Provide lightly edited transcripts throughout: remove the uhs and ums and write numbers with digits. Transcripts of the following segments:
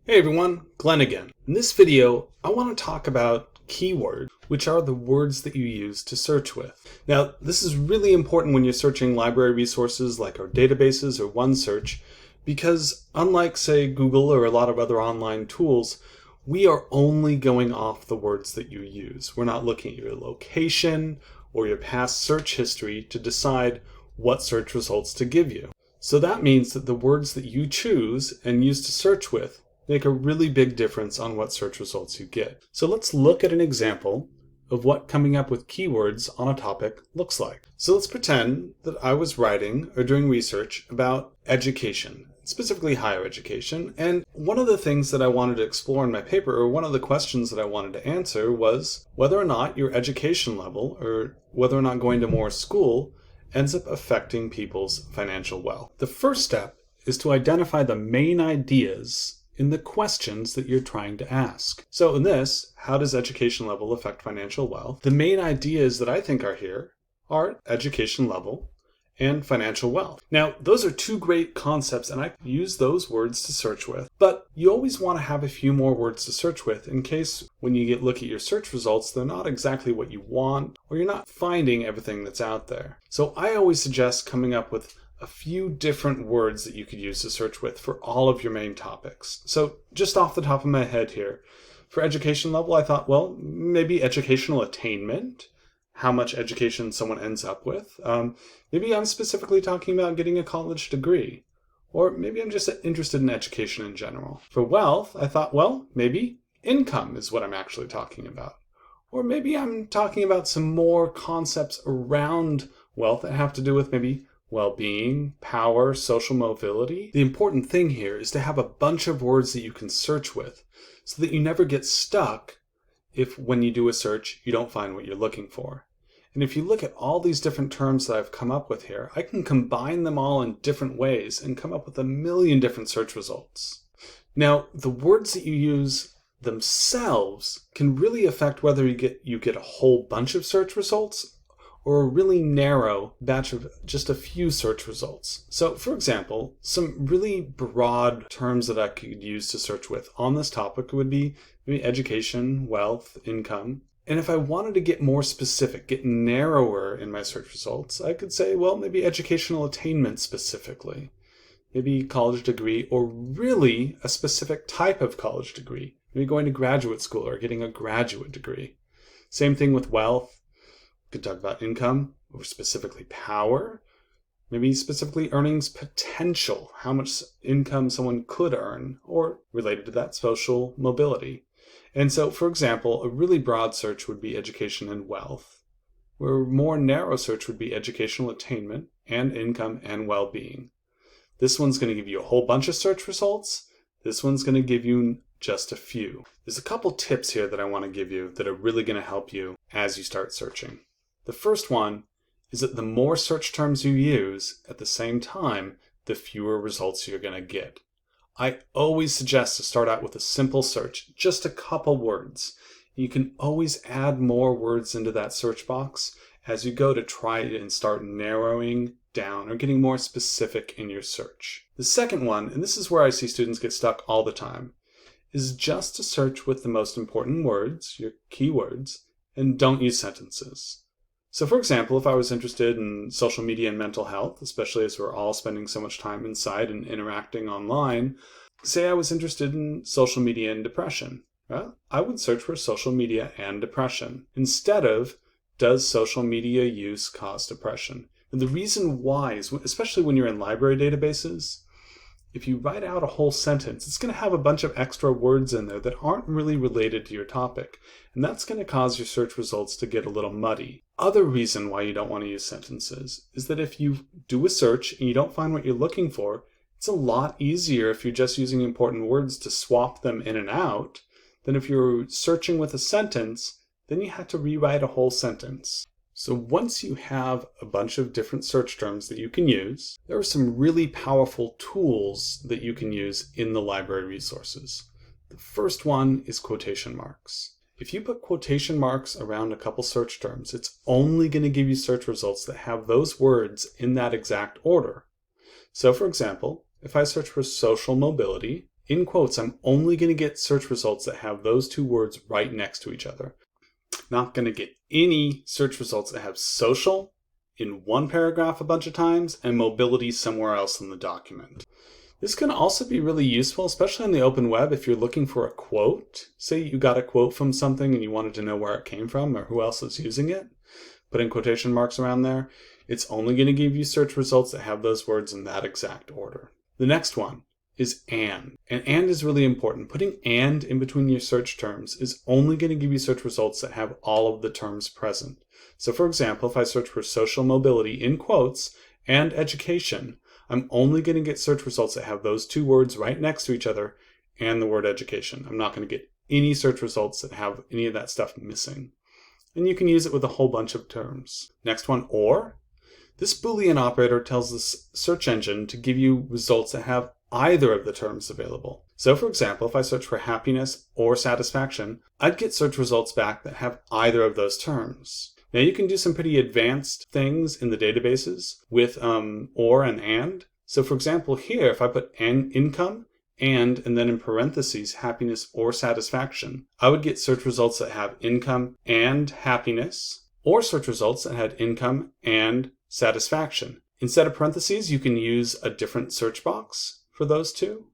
Hey everyone, Glenn again. In this video, I want to talk about keywords, which are the words that you use to search with. Now, this is really important when you're searching library resources like our databases or OneSearch, because unlike, say, Google or a lot of other online tools, we are only going off the words that you use. We're not looking at your location or your past search history to decide what search results to give you. So that means that the words that you choose and use to search with make a really big difference on what search results you get. So let's look at an example of what coming up with keywords on a topic looks like. So let's pretend that I was writing or doing research about education, specifically higher education. And one of the things that I wanted to explore in my paper, or one of the questions that I wanted to answer, was whether or not your education level, or whether or not going to more school, ends up affecting people's financial wealth. The first step is to identify the main ideas in the questions that you're trying to ask. So in this, how does education level affect financial wealth? The main ideas that I think are here are education level and financial wealth. Now, those are two great concepts, and I use those words to search with, but you always want to have a few more words to search with in case when you look at your search results, they're not exactly what you want, or you're not finding everything that's out there. So I always suggest coming up with a few different words that you could use to search with for all of your main topics. So just off the top of my head here, for education level, I thought, well, maybe educational attainment, how much education someone ends up with. Maybe I'm specifically talking about getting a college degree, or maybe I'm just interested in education in general. For wealth, I thought, well, maybe income is what I'm actually talking about. Or maybe I'm talking about some more concepts around wealth that have to do with maybe well-being, power, social mobility. The important thing here is to have a bunch of words that you can search with so that you never get stuck if when you do a search, you don't find what you're looking for. And if you look at all these different terms that I've come up with here, I can combine them all in different ways and come up with a million different search results. Now, the words that you use themselves can really affect whether you get a whole bunch of search results or a really narrow batch of just a few search results. So for example, some really broad terms that I could use to search with on this topic would be maybe education, wealth, income. And if I wanted to get more specific, get narrower in my search results, I could say, well, maybe educational attainment specifically, maybe college degree, or really a specific type of college degree, maybe going to graduate school or getting a graduate degree. Same thing with wealth. We could talk about income, or specifically power, maybe specifically earnings potential, how much income someone could earn, or related to that, social mobility. And so, for example, a really broad search would be education and wealth, where a more narrow search would be educational attainment and income and well-being. This one's going to give you a whole bunch of search results. This one's going to give you just a few. There's a couple tips here that I want to give you that are really going to help you as you start searching. The first one is that the more search terms you use at the same time, the fewer results you're going to get. I always suggest to start out with a simple search, just a couple words. You can always add more words into that search box as you go to try and start narrowing down or getting more specific in your search. The second one, and this is where I see students get stuck all the time, is just to search with the most important words, your keywords, and don't use sentences. So for example, if I was interested in social media and mental health, especially as we're all spending so much time inside and interacting online, say I was interested in social media and depression, well, I would search for social media and depression instead of does social media use cause depression? And the reason why is, especially when you're in library databases, if you write out a whole sentence, it's going to have a bunch of extra words in there that aren't really related to your topic. And that's going to cause your search results to get a little muddy. Other reason why you don't want to use sentences is that if you do a search and you don't find what you're looking for, it's a lot easier if you're just using important words to swap them in and out than if you're searching with a sentence, then you have to rewrite a whole sentence. So once you have a bunch of different search terms that you can use, there are some really powerful tools that you can use in the library resources. The first one is quotation marks. If you put quotation marks around a couple search terms, it's only going to give you search results that have those words in that exact order. So for example, if I search for social mobility in quotes, I'm only going to get search results that have those two words right next to each other. Not going to get any search results that have social in one paragraph a bunch of times and mobility somewhere else in the document. This can also be really useful, especially on the open web, if you're looking for a quote. Say you got a quote from something and you wanted to know where it came from or who else is using it. Put in quotation marks around there. It's only going to give you search results that have those words in that exact order. The next one is and. And is really important. Putting and in between your search terms is only going to give you search results that have all of the terms present. So for example, if I search for social mobility in quotes and education, I'm only going to get search results that have those two words right next to each other and the word education. I'm not going to get any search results that have any of that stuff missing. And you can use it with a whole bunch of terms. Next one, or. This Boolean operator tells the search engine to give you results that have either of the terms available. So for example, if I search for happiness or satisfaction, I'd get search results back that have either of those terms. Now you can do some pretty advanced things in the databases with or and. So for example, here, if I put income and then in parentheses, happiness or satisfaction, I would get search results that have income and happiness, or search results that had income and satisfaction. Instead of parentheses, you can use a different search box for those two.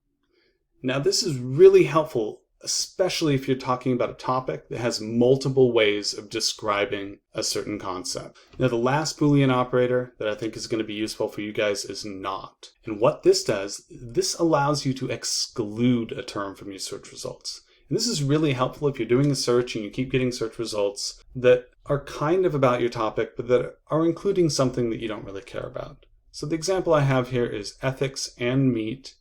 Now this is really helpful, especially if you're talking about a topic that has multiple ways of describing a certain concept. Now the last Boolean operator that I think is going to be useful for you guys is not. And what this does, this allows you to exclude a term from your search results. And this is really helpful if you're doing a search and you keep getting search results that are kind of about your topic, but that are including something that you don't really care about. So the example I have here is ethics and meat.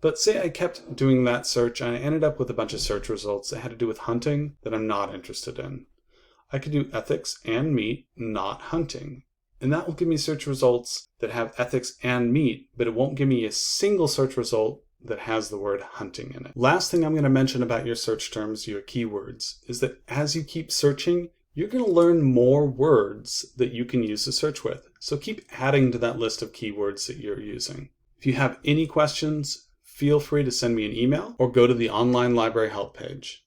But say I kept doing that search and I ended up with a bunch of search results that had to do with hunting that I'm not interested in. I could do ethics and meat, not hunting. And that will give me search results that have ethics and meat, but it won't give me a single search result that has the word hunting in it. Last thing I'm going to mention about your search terms, your keywords, is that as you keep searching, you're going to learn more words that you can use to search with. So keep adding to that list of keywords that you're using. If you have any questions, feel free to send me an email or go to the online library help page.